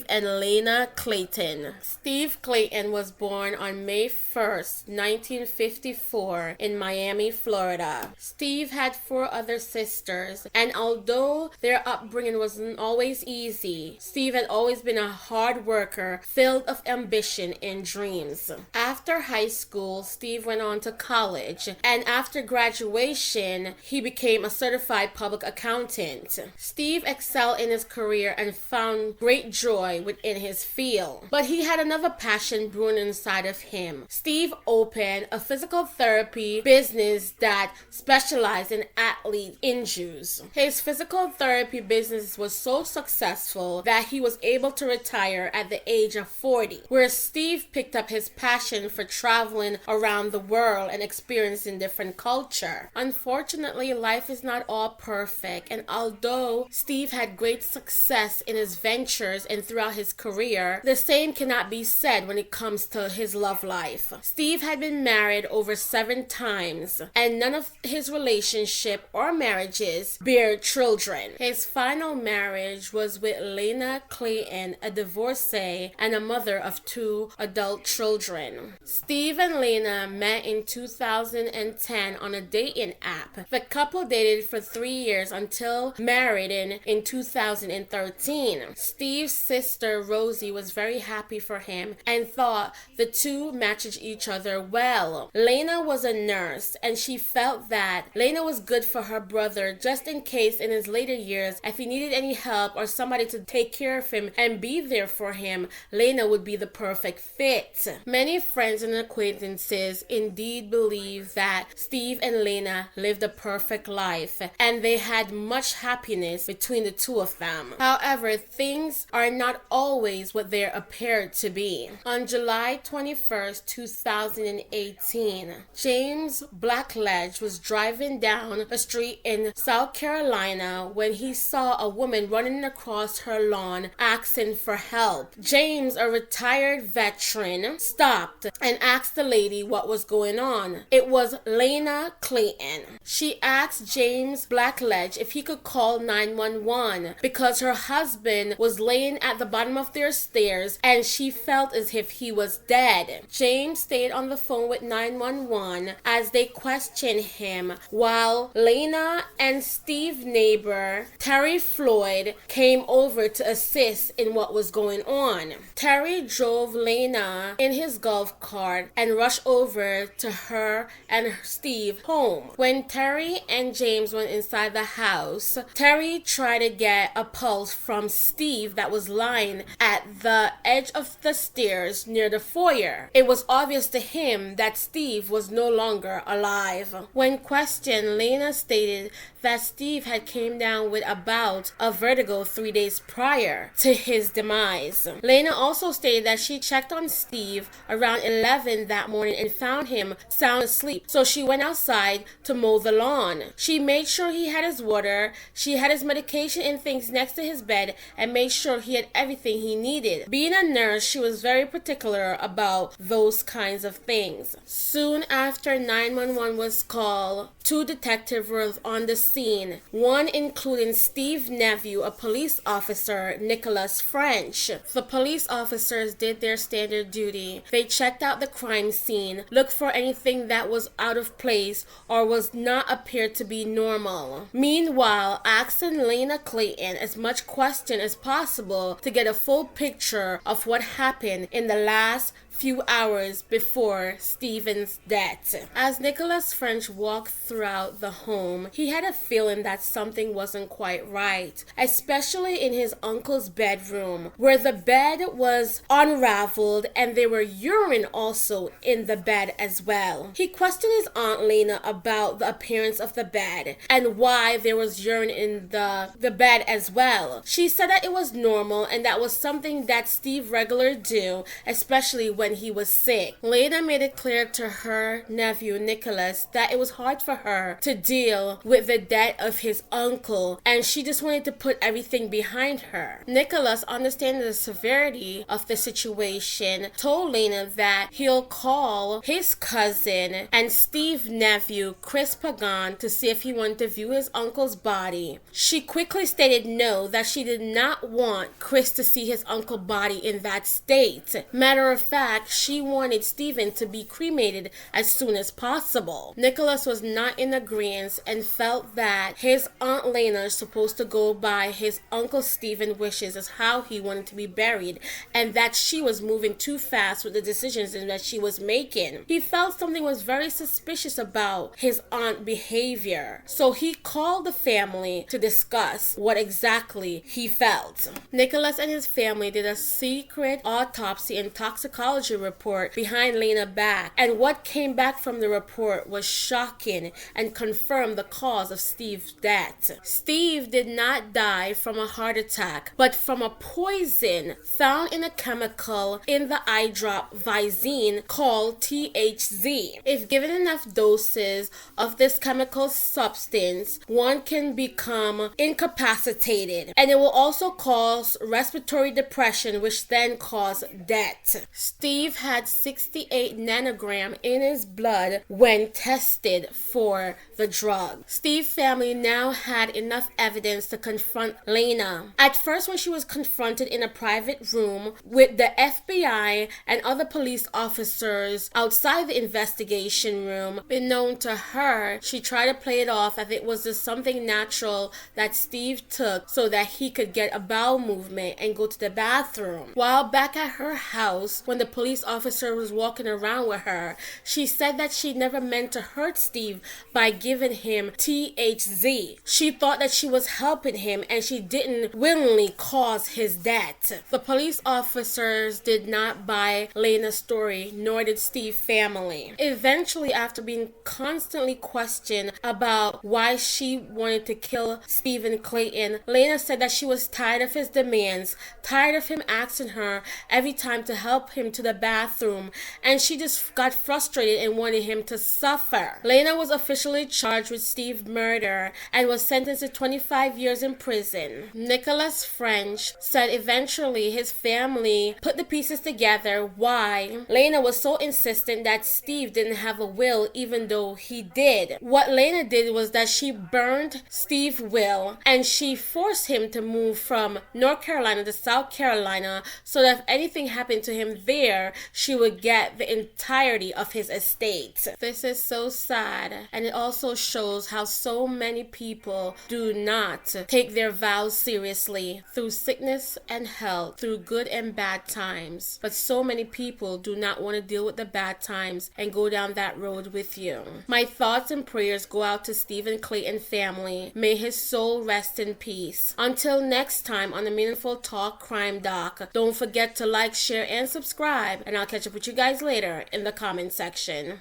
Steve and Lana Clayton. Steve Clayton was born on May 1st, 1954 in Miami, Florida. Steve had 4 other sisters, and although their upbringing wasn't always easy, Steve had always been a hard worker filled of ambition and dreams. After high school, Steve went on to college, and after graduation, he became a certified public accountant. Steve excelled in his career and found great joy within his field. But he had another passion brewing inside of him. Steve opened a physical therapy business that specialized in athlete injuries. His physical therapy business was so successful that he was able to retire at the age of 40, where Steve picked up his passion for traveling around the world and experiencing different culture. Unfortunately, life is not all perfect, and although Steve had great success in his ventures and throughout his career, the same cannot be said when it comes to his love life. Steve had been married over 7 times, and none of his relationship or marriages bear children. His final marriage was with Lana Clayton, a divorcee and a mother of 2 adult children. Steve and Lana met in 2010 on a dating app. The couple dated for 3 years until married in 2013. Steve's sister Rosie was very happy for him and thought the two matched each other well. Lana was a nurse, and she felt that Lana was good for her brother just in case in his later years, if he needed any help or somebody to take care of him and be there for him, Lana would be the perfect fit. Many friends and acquaintances indeed believe that Steve and Lana lived a perfect life, and they had much happiness between the two of them. However, things are not always what they appear to be. On July 21st, 2018, James Blackledge was driving down a street in South Carolina when he saw a woman running across her lawn asking for help. James, a retired veteran, stopped and asked the lady what was going on. It was Lana Clayton. She asked James Blackledge if he could call 911 because her husband was laying at the bottom of their stairs and she felt as if he was dead. James stayed on the phone with 911 as they questioned him while Lana and Steve's neighbor, Terry Floyd, came over to assist in what was going on. Terry drove Lana in his golf cart and rushed over to her and Steve home. When Terry and James went inside the house, Terry tried to get a pulse from Steve that was lying at the edge of the stairs near the foyer. It was obvious to him that Steve was no longer alive. When questioned, Lana stated that Steve had came down with a bout of vertigo 3 days prior to his demise. Lana also stated that she checked on Steve around 11 that morning and found him sound asleep, so she went outside to mow the lawn. She made sure he had his water, she had his medication and things next to his bed, and made sure he had everything he needed. Being a nurse, she was very particular about those kinds of things. Soon after 911 was called, 2 detectives were on the scene, one including Steve's nephew, a police officer, Nicholas French. The police officers did their standard duty. They checked out the crime scene, looked for anything that was out of place or was not appeared to be normal. Meanwhile, asking Lana Clayton as much question as possible to get a full picture of what happened in the last few hours before Stephen's death. As Nicholas French walked throughout the home, he had a feeling that something wasn't quite right, especially in his uncle's bedroom, where the bed was unraveled and there were urine also in the bed as well. He questioned his aunt Lana about the appearance of the bed and why there was urine in the bed as well. She said that it was normal and that was something that Steve regularly do, especially when when he was sick. Lana made it clear to her nephew Nicholas that it was hard for her to deal with the death of his uncle, and she just wanted to put everything behind her. Nicholas, understanding the severity of the situation, told Lana that he'll call his cousin and Steve's nephew Chris Pagan to see if he wanted to view his uncle's body. She quickly stated no, that she did not want Chris to see his uncle's body in that state. Matter of fact, she wanted Stephen to be cremated as soon as possible. Nicholas was not in agreement and felt that his Aunt Lana is supposed to go by his Uncle Stephen's wishes as how he wanted to be buried, and that she was moving too fast with the decisions that she was making. He felt something was very suspicious about his aunt's behavior, so he called the family to discuss what exactly he felt. Nicholas and his family did a secret autopsy and toxicology report behind Lana's back, and what came back from the report was shocking and confirmed the cause of Steve's death. Steve did not die from a heart attack, but from a poison found in a chemical in the eye drop Visine called THZ. If given enough doses of this chemical substance, one can become incapacitated, and it will also cause respiratory depression, which then cause death. Steve had 68 nanograms in his blood when tested for the drug. Steve's family now had enough evidence to confront Lana. At first, when she was confronted in a private room with the FBI and other police officers outside the investigation room, been known to her, she tried to play it off as it was just something natural that Steve took so that he could get a bowel movement and go to the bathroom. While back at her house, when the police officer was walking around with her, she said that she never meant to hurt Steve by giving him THZ. She thought that she was helping him and she didn't willingly cause his death. The police officers did not buy Lana's story, nor did Steve's family. Eventually, after being constantly questioned about why she wanted to kill Stephen Clayton, Lana said that she was tired of his demands, tired of him asking her every time to help him to the bathroom, and she just got frustrated and wanted him to suffer. Lana was officially charged with Steve's murder and was sentenced to 25 years in prison. Nicholas French said eventually his family put the pieces together why Lana was so insistent that Steve didn't have a will even though he did. What Lana did was that she burned Steve's will and she forced him to move from North Carolina to South Carolina so that if anything happened to him there, she would get the entirety of his estate. This is so sad, and it also shows how so many people do not take their vows seriously through sickness and health, through good and bad times. But so many people do not want to deal with the bad times and go down that road with you. My thoughts and prayers go out to Stephen Clayton family. May his soul rest in peace. Until next time on the Meaningful Talk Crime Doc, don't forget to like, share, and subscribe, and I'll catch up with you guys later in the comment section.